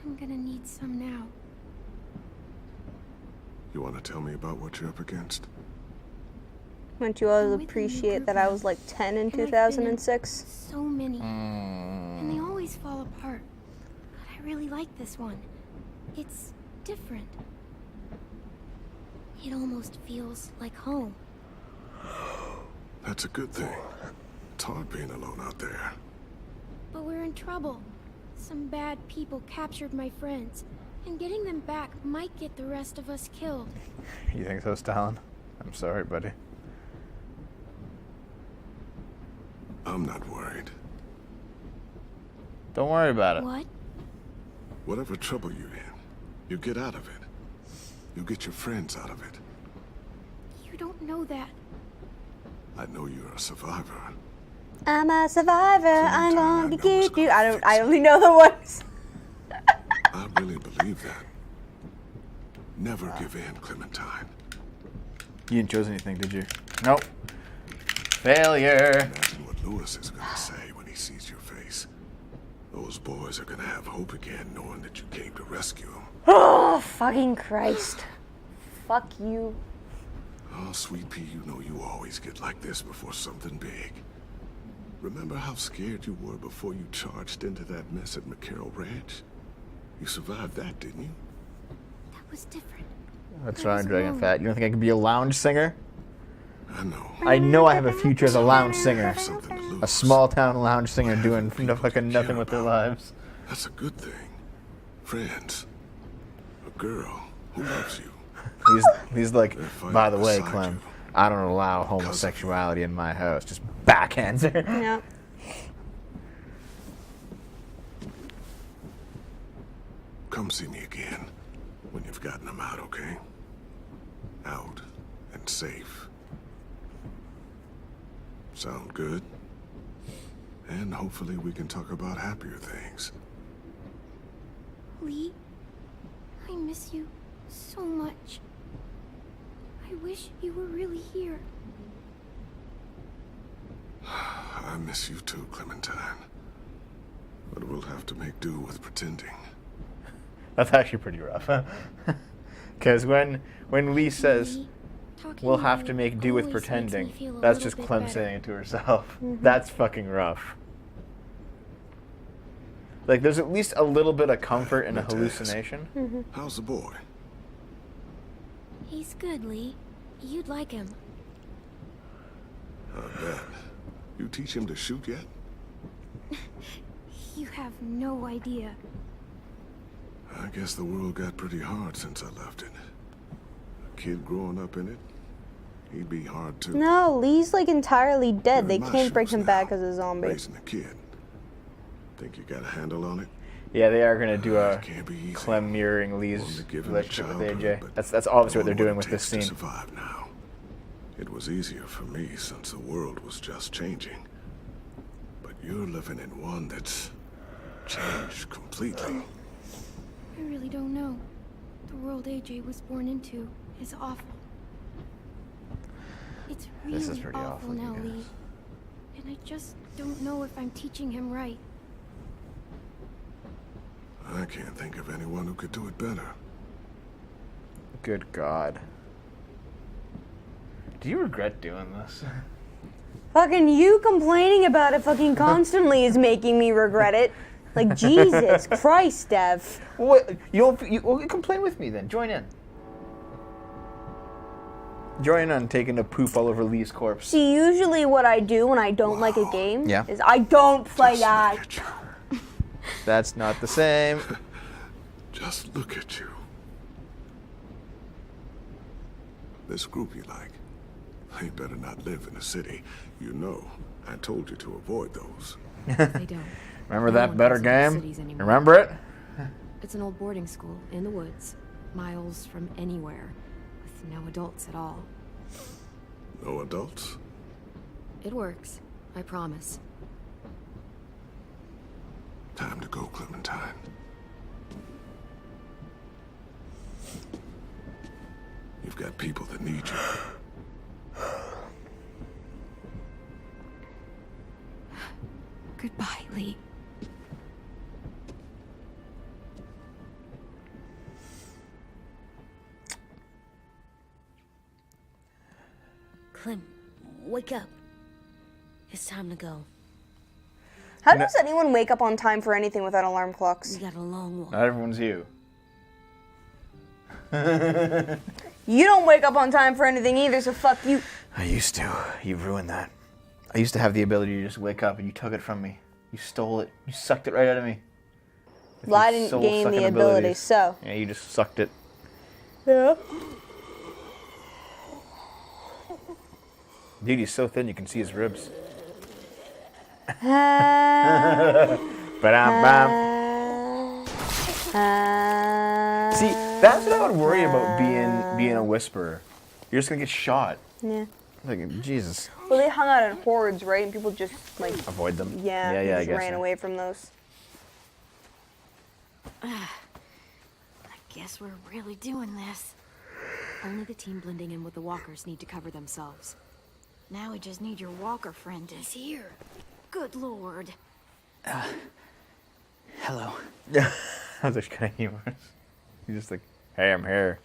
S6: I'm gonna need some now.
S11: You want to tell me about what you're up against?
S2: Don't you all appreciate that I was like 10 in 2006?
S6: So many. And they always fall apart. But I really like this one. It's different. It almost feels like home.
S11: That's a good thing. It's hard being alone out there.
S6: But we're in trouble. Some bad people captured my friends. And getting them back might get the rest of us killed.
S1: You think so, Stalin? I'm sorry, buddy.
S11: I'm not worried.
S1: Don't worry about it.
S6: What?
S11: Whatever trouble you're in, you get out of it. You get your friends out of it.
S6: You don't know that.
S11: I know you're a survivor.
S2: I'm a survivor, I'm gonna keep you. I only know the words.
S11: I really believe that. Never give in, Clementine.
S1: You didn't choose anything, did you? Nope. Failure.
S11: Imagine what Lewis is gonna say when he sees your face. Those boys are gonna have hope again, knowing that you came to rescue them.
S2: Oh, fucking Christ. Fuck you.
S11: Oh, Sweet Pea, you know you always get like this before something big. Remember how scared you were before you charged into that mess at McCarroll Ranch? You survived that, didn't you?
S5: That was different.
S1: That's right, Dragon Fat. You don't think I could be a lounge singer?
S11: I know.
S1: I know I have a future as a lounge singer.
S11: Something to lose.
S1: A small town lounge singer doing fucking nothing with their lives.
S11: That's a good thing. Friends. A girl who loves you.
S1: He's like, by the way, Clem, I don't allow homosexuality in my house. Just backhands her.
S2: Yeah.
S11: Come see me again when you've gotten them out, okay? Out and safe. Sound good? And hopefully we can talk about happier things.
S5: Lee, I miss you so much. I wish you were really here.
S11: I miss you too, Clementine. But we'll have to make do with pretending.
S1: That's actually pretty rough. Because when Lee says, we'll have to make do with pretending, that's just Clem saying it to herself. That's fucking rough. Like, there's at least a little bit of comfort in a hallucination.
S11: How's the boy?
S5: He's good, Lee. You'd like him.
S11: I bet. You teach him to shoot yet?
S5: You have no idea.
S11: I guess the world got pretty hard since I left it. A kid growing up in it, he'd be hard too.
S2: No, Lee's like entirely dead.
S11: You're
S2: They
S11: in my
S2: can't bring
S11: shoes
S2: him
S11: now,
S2: back as a zombie.
S11: Raising a kid. Think you got a handle on it?
S1: Yeah, they are going to do a
S11: Can't be easy.
S1: Clem mirroring Lee's
S11: Wanted to give him a
S1: relationship with
S11: childhood,
S1: AJ.
S11: but
S1: That's obviously what they're
S11: knowing
S1: doing
S11: it
S1: with this
S11: takes to
S1: scene.
S11: survive now. It was easier for me since the world was just changing. But you're living in one that's changed completely.
S5: I really don't know. The world AJ was born into is awful. It's really
S1: This is pretty
S5: awful
S1: awful, you
S5: now,
S1: guys.
S5: Lee. And I just don't know if I'm teaching him right.
S11: I can't think of anyone who could do it better.
S1: Good God. Do you regret doing this?
S2: Fucking you complaining about it fucking constantly is making me regret it. Like, Jesus Christ, Dev.
S1: What? You complain with me then. Join in. Join in taking a poop all over Lee's corpse.
S2: See, usually what I do when I don't like a game
S1: Yeah.
S2: is I don't play that.
S1: That's not the same.
S11: Just look at you. This group you like, they better not live in a city. You know, I told you to avoid those.
S9: They don't.
S1: Remember
S9: No
S1: that
S9: one
S1: better
S9: goes to the
S1: game?
S9: cities anymore.
S1: Remember it?
S9: It's an old boarding school in the woods, miles from anywhere, with no adults at all.
S11: No adults?
S9: It works, I promise.
S11: Time to go, Clementine. You've got people that need you.
S9: Goodbye, Lee.
S5: Clem, wake up. It's time to go.
S2: How does anyone wake up on time for anything without alarm clocks?
S5: We got a long walk.
S1: Not everyone's you.
S2: You don't wake up on time for anything either, so fuck you.
S1: I used to. You ruined that. I used to have the ability to just wake up and you took it from me. You stole it. You sucked it right out of me. With
S2: Well, I
S1: your
S2: didn't gain
S1: soul-sucking
S2: the ability,
S1: abilities.
S2: so.
S1: Yeah, you just sucked it.
S2: Yeah.
S1: Dude, he's so thin you can see his ribs. Ba-dum-bum. See, that's what I would worry about being a whisperer. You're just gonna get shot.
S2: Yeah.
S1: Like, Jesus.
S2: Well, they hung out in hordes, right? And people just, like...
S1: Avoid them.
S2: Yeah,
S1: Yeah,
S2: they
S1: I
S2: just
S1: guess
S2: ran
S1: so.
S2: away from those.
S6: I guess we're really doing this.
S9: Only the team blending in with the walkers need to cover themselves.
S6: Now we just need your walker friend. He's here. Good lord.
S4: Hello.
S1: Yeah. I was just kind of humorous. He's just like, hey, I'm here.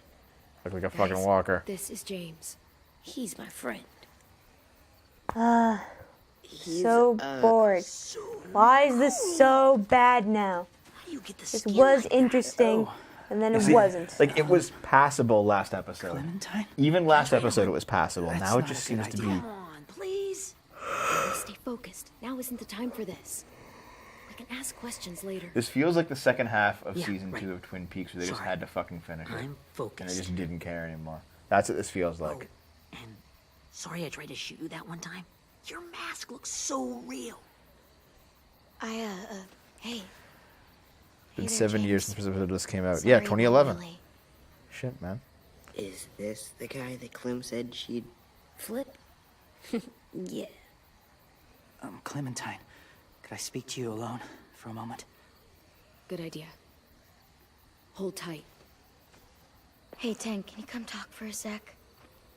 S1: Look like a fucking walker.
S3: This is James.
S5: He's my friend.
S2: So bored. Why is this so bad now? This was interesting, and then it wasn't.
S1: Like, it was passable last episode.
S4: Clementine?
S1: Even last episode it was passable. Now it just seems to be...
S3: Come on, please. Stay focused. Now isn't the time for this. We can ask questions later.
S1: This feels like the second half of
S8: Yeah,
S1: season
S8: right.
S1: 2 of Twin Peaks, where they just
S8: Sorry.
S1: had to fucking finish it.
S8: I'm
S1: And
S8: focused.
S1: they just didn't care anymore. That's what this feels like.
S8: And sorry I tried to shoot you that one time. Your mask looks so real.
S5: Hey.
S1: Been
S5: there,
S1: 7 years
S5: James.
S1: since this episode came out.
S5: Sorry
S1: Yeah,
S5: about
S1: 2011.
S5: Lily.
S1: Shit, man.
S10: Is this the guy that Clem said she'd flip?
S5: Yeah.
S4: Clementine, could I speak to you alone for a moment?
S3: Good idea. Hold tight.
S7: Hey, Tank, can you come talk for a sec?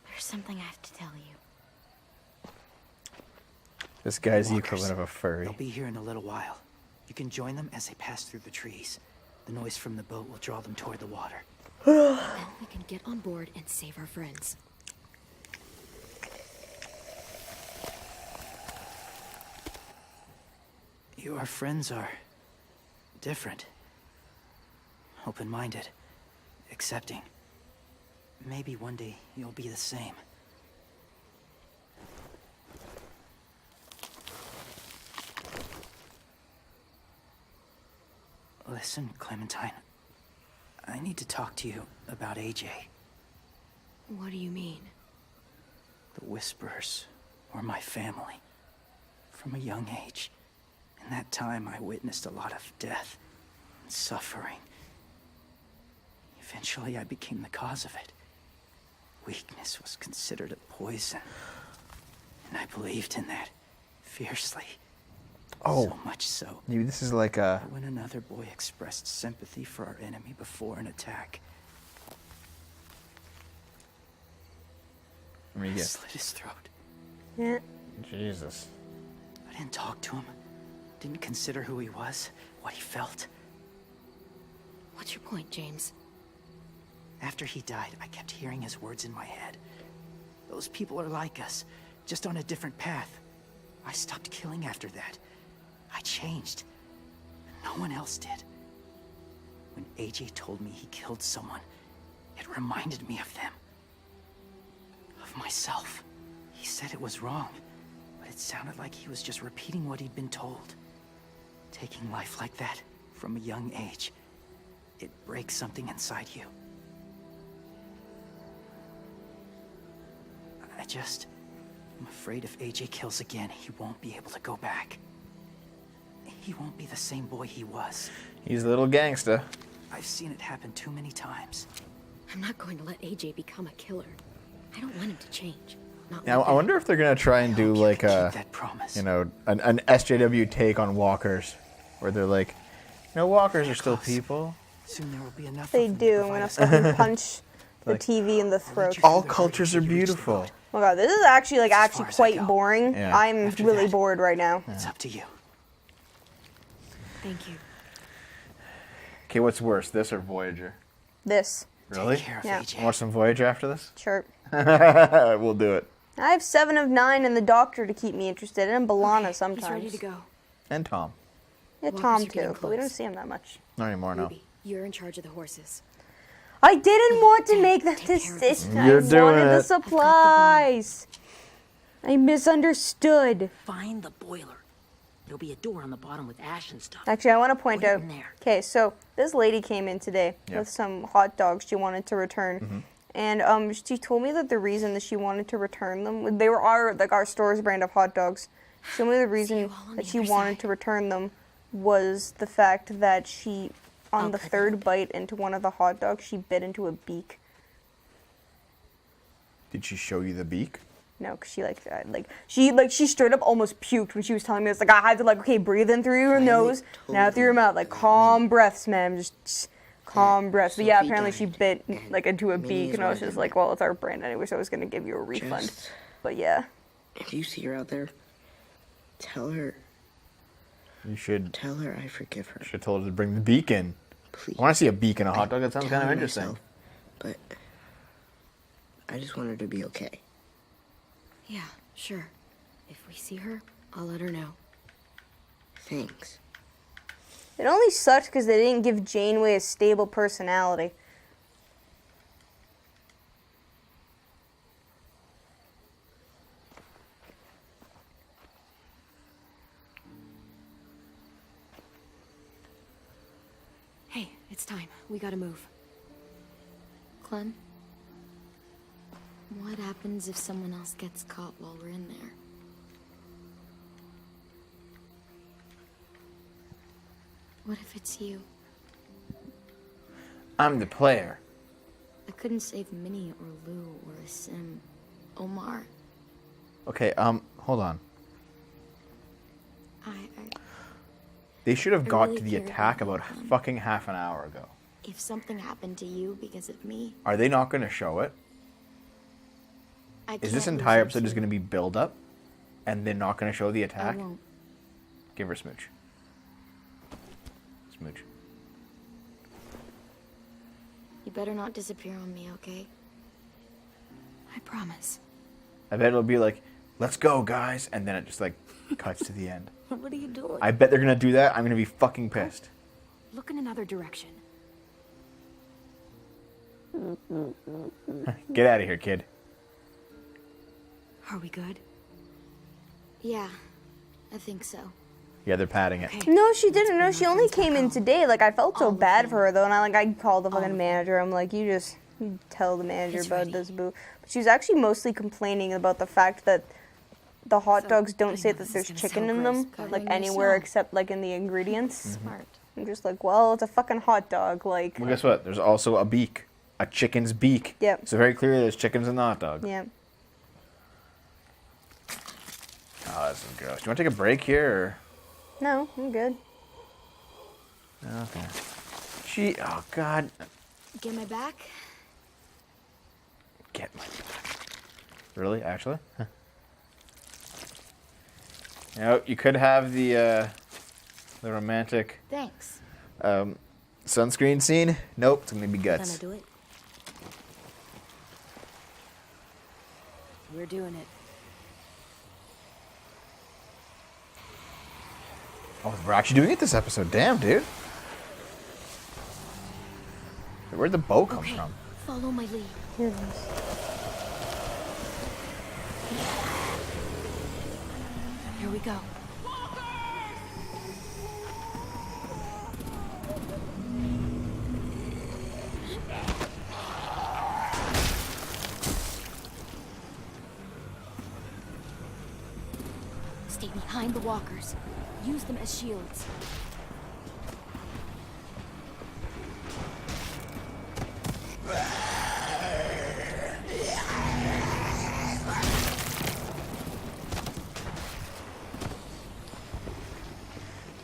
S7: There's something I have to tell you.
S1: This guy's the
S4: Walkers.
S1: equivalent of a furry.
S4: They'll be here in a little while. You can join them as they pass through the trees. The noise from the boat will draw them toward the water.
S3: Then we can get on board and save our friends.
S4: Your friends are different. Open-minded. Accepting. Maybe one day you'll be the same. Listen, Clementine. I need to talk to you about AJ.
S3: What do you mean?
S4: The Whisperers were my family. From a young age. In that time, I witnessed a lot of death and suffering. Eventually, I became the cause of it. Weakness was considered a poison. And I believed in that fiercely.
S1: Oh.
S4: So much so.
S1: Maybe this is like a...
S4: that when another boy expressed sympathy for our enemy before an attack,
S1: Let me
S4: I
S1: get...
S4: slit his throat.
S2: Yeah.
S1: Jesus.
S4: I didn't talk to him. Didn't consider who he was, what he felt.
S3: What's your point, James?
S4: After he died, I kept hearing his words in my head. Those people are like us, just on a different path. I stopped killing after that. I changed. No one else did. When AJ told me he killed someone, it reminded me of them. Of myself. He said it was wrong, but it sounded like he was just repeating what he'd been told. Taking life like that, from a young age, it breaks something inside you. I'm afraid if AJ kills again, he won't be able to go back. He won't be the same boy he was.
S1: He's a little gangsta.
S4: I've seen it happen too many times.
S3: I'm not going to let AJ become a killer. I don't want him to change. Not
S1: Now,
S3: like
S1: I wonder if they're going to try and do like a,
S4: Keep that promise.
S1: you know, an SJW take on walkers. Where they're like, no, walkers are still people.
S4: Soon there will be enough
S2: They
S4: of them
S2: do.
S4: to
S2: I'm gonna
S4: provide us
S2: fucking punch the
S1: Like-
S2: TV in the throat.
S1: All cultures are beautiful.
S2: Oh my god, this is actually like
S4: As far as I
S2: quite
S4: go.
S2: boring.
S1: Yeah.
S2: I'm
S4: After
S2: really
S4: that-
S2: bored right now.
S4: It's up to you.
S3: Thank you.
S1: Okay, what's worse, this or Voyager?
S2: This.
S1: Really?
S4: Take care of
S2: Yeah.
S4: AJ.
S1: Watch some Voyager after this?
S2: Sure.
S1: We'll do it.
S2: I have 7 of 9 and the doctor to keep me interested, and Balana
S3: Okay,
S2: sometimes.
S3: He's ready to go.
S1: And Tom.
S2: Yeah,
S3: Walkers
S2: Tom
S3: are getting
S2: too, but we don't
S3: close.
S2: see him that much.
S1: Not anymore, no.
S3: Ruby, you're in charge of the horses.
S2: I didn't want to make that
S3: Take care of the
S2: decision. I
S1: You're doing
S2: wanted the
S1: it.
S2: supplies. I misunderstood.
S8: Find the boiler. There'll be a door on the bottom with ash and stuff.
S2: Actually, I want to point
S8: Put it
S2: out.
S8: in there.
S2: Okay, so this lady came in today
S1: Yeah.
S2: with some hot dogs she wanted to return, and she told me that the reason that she wanted to return them, they were our store's brand of hot dogs. She told me the reason
S3: you all on
S2: that
S3: the
S2: she
S3: other
S2: wanted
S3: side.
S2: to return them was the fact that she, on
S3: I'll
S2: the
S3: cut
S2: third
S3: them.
S2: bite into one of the hot dogs, she bit into a beak.
S1: Did she show you the beak?
S2: No, cause she straight up almost puked when she was telling me this. Like I had to okay, breathe in through your
S10: Finally
S2: nose,
S10: told
S2: and out through your
S10: her
S2: mouth, like
S10: that
S2: calm breaths, ma'am, just calm breaths. But yeah,
S10: Sophie
S2: apparently she
S10: died,
S2: bit
S10: and
S2: like into a
S10: Minnie
S2: beak,
S10: is
S2: and I was
S10: one of
S2: just
S10: them.
S2: like, well, it's our brand anyway, so I was gonna give you a refund.
S10: Just-
S2: But yeah,
S10: If you see her out there, tell her
S1: You should
S10: I forgive her.
S1: should have told her to bring the beak in.
S10: Please.
S1: I want to see a beak in a hot dog. That sounds
S10: Tell
S1: kind of
S10: her
S1: interesting.
S10: myself, but I just want her to be okay.
S9: Yeah, sure. If we see her, I'll let her know.
S10: Thanks.
S2: It only sucked because they didn't give Janeway a stable personality.
S9: Hey, it's time. We gotta move.
S7: Clem, what happens if someone else gets caught while we're in there? What if it's you?
S1: I'm the player.
S7: I couldn't save Minnie or Lou or Asim. Omar.
S1: Okay, hold on.
S7: I
S1: They should have
S7: I
S1: got
S7: really
S1: to the
S7: care
S1: attack
S7: about
S1: about
S7: them.
S1: fucking half an hour ago.
S7: If something happened to you because of me,
S1: Are they not going to show it?
S7: I
S1: Is this
S7: can't
S1: entire
S7: lose
S1: episode
S7: you
S1: just going to be build up, and they're not going to show the
S7: I
S1: attack?
S7: won't.
S1: Give her a smooch. Smooch.
S7: You better not disappear on me, okay?
S9: I promise.
S1: I bet it'll be like, let's go, guys, and then it just like cuts to the end.
S8: What are you doing?
S1: I bet they're going to do that. I'm going to be fucking pissed.
S9: Look in another direction.
S1: Get out of here, kid.
S9: Are we good?
S7: Yeah, I think so.
S1: Yeah, they're patting it.
S9: Okay.
S2: No, she didn't. No, she only came in today. Like, I felt so
S7: All the
S2: bad
S7: time.
S2: for her, though, and I called the
S7: All
S2: fucking
S7: the
S2: manager. I'm like, you tell the manager
S9: It's
S2: about
S9: ready.
S2: this, boo. But she was actually mostly complaining about the fact that the hot
S9: So,
S2: dogs
S9: I
S2: don't
S9: know
S2: say that
S9: this is
S2: there's
S9: gonna
S2: chicken
S9: sound
S2: in
S9: gross,
S2: them,
S9: but
S2: like
S9: I know
S2: anywhere
S9: so.
S2: except like in the ingredients.
S9: Smart.
S2: I'm just like, well, it's a fucking hot dog. Like,
S1: Well, guess what? There's also a beak. A chicken's beak.
S2: Yep.
S1: So very clearly there's chickens in the hot dog.
S2: yeah.
S1: Oh, this is gross. Do you want to take a break here,
S2: No, I'm good.
S1: or? Okay. Oh, God.
S9: Get my back?
S1: Get my back. Really? Actually? Huh. You could have the romantic
S9: Thanks.
S1: sunscreen scene. Nope, it's gonna be guts.
S9: Gonna do it. We're doing it.
S1: Oh, we're actually doing it this episode. Damn, dude. Where'd the bow come from?
S9: Follow my lead.
S2: Here it is.
S9: Here we go. Stay behind the walkers. Use them as shields.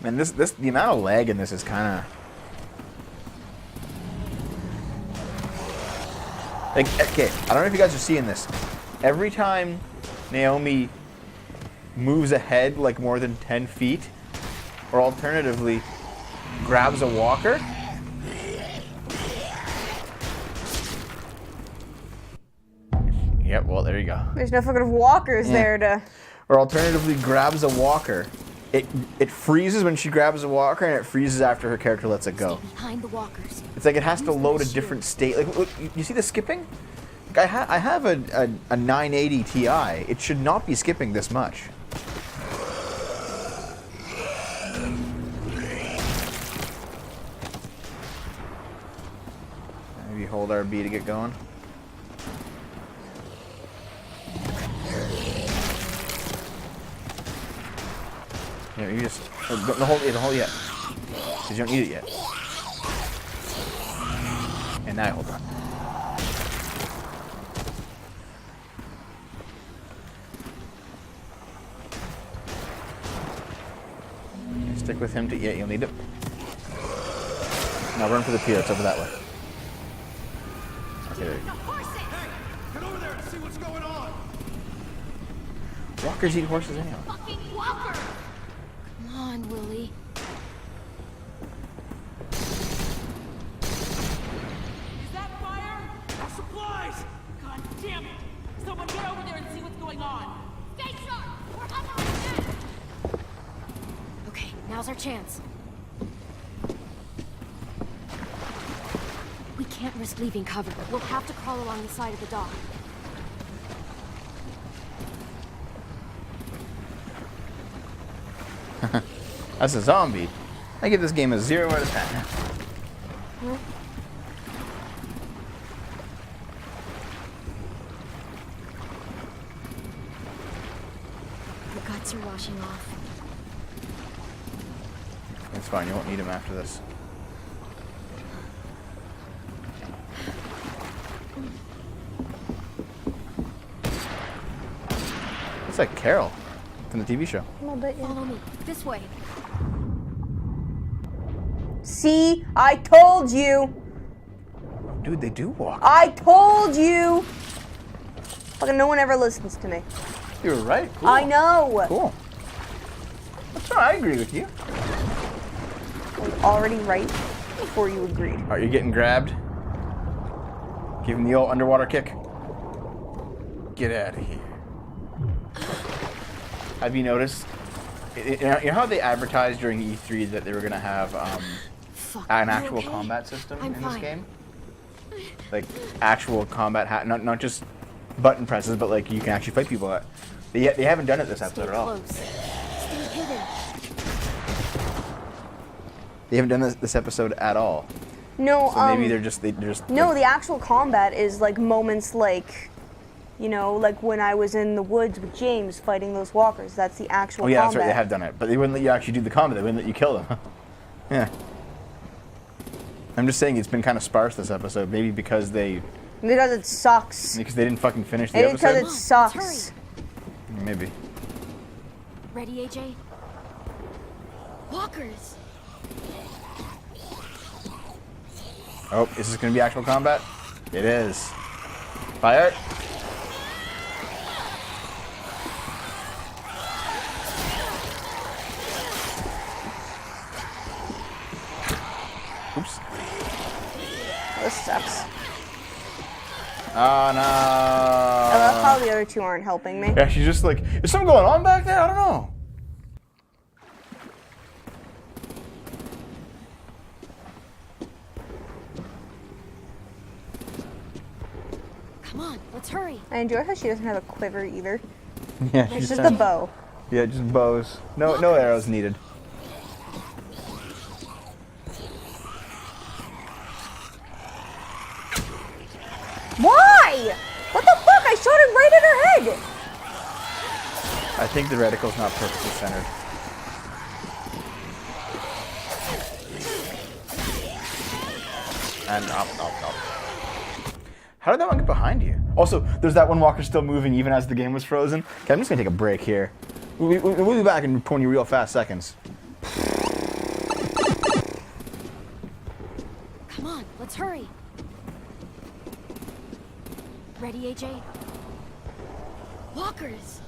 S1: Man, the amount of lag in this is kind of like, okay, I don't know if you guys are seeing this. Every time Naomi moves ahead like more than 10 feet, or alternatively grabs a walker, yep, well, there you go.
S2: There's no fucking walkers there to.
S1: Or alternatively grabs a walker. It freezes when she grabs a walker, and it freezes after her character lets it go.
S9: Stay behind the walkers.
S1: It's like it has to load a different state. Like, look, you see the skipping? Like, I have a 980 Ti. It should not be skipping this much. Maybe hold RB to get going. Yeah, you just don't hold it. Don't hold it yet, because you don't need it yet. And now hold on. Stick with him to you'll need it. Now run for the pier. It's over that way. Okay, there you go.
S11: Get over there and see what's going on!
S1: Walkers eat horses anyway.
S6: Fucking walker!
S9: Come on, Willie.
S12: Is that fire? Supplies! God God damn it! Someone get over there and see what's going on.
S6: Stay sharp! We're under attack!
S3: Okay, now's our chance. We can't risk leaving cover. We'll have to crawl along the side of the dock.
S1: That's a zombie. I give this game a 0 out of 10.
S3: The guts are washing off.
S1: It's fine, you won't need him after this. It's like Carol from the TV show.
S3: Follow me. This way.
S2: See? I told you!
S1: Dude, they do walk.
S2: I told you! Fucking no one ever listens to me.
S1: You were right. Cool.
S2: I know!
S1: Cool. That's right, I agree with you.
S2: I was already right before you agreed.
S1: Are you getting grabbed? Give him the old underwater kick. Get out of here. Have you noticed? You know how they advertised during E3 that they were gonna have an actual combat system in this game? Like actual combat, not just button presses, but like you can actually fight people. They haven't done it this episode at all.
S3: Stay hidden.
S1: They haven't done this episode at all.
S2: No,
S1: So maybe they're just
S2: no,
S1: like,
S2: the actual combat is like moments like, you know, like when I was in the woods with James fighting those walkers. That's the actual
S1: oh yeah,
S2: combat.
S1: that's right. They have done it, but they wouldn't let you actually do the combat. They wouldn't let you kill them. Yeah. I'm just saying it's been kind of sparse this episode. Maybe because they
S2: it sucks.
S1: because they didn't fucking finish the
S2: Maybe
S1: episode.
S2: because it sucks.
S1: Maybe.
S3: Ready, AJ? Walkers!
S1: Oh, is this going to be actual combat? It is. Fire. Oops.
S2: This sucks.
S1: Oh no.
S2: I love how the other two aren't helping me.
S1: Yeah, she's just like, is something going on back there? I don't know.
S3: Come on, let's hurry.
S2: I enjoy how she doesn't have a quiver either.
S1: Yeah,
S2: It's just a bow.
S1: Yeah, just bows. No arrows needed.
S2: Why? What the fuck? I shot it right at her head.
S1: I think the reticle's not perfectly centered. And up. How did that one get behind you? Also, there's that one walker still moving even as the game was frozen. Okay, I'm just gonna take a break here. We'll be back in 20 real fast seconds.
S3: Come on, let's hurry. Ready, AJ? Walkers!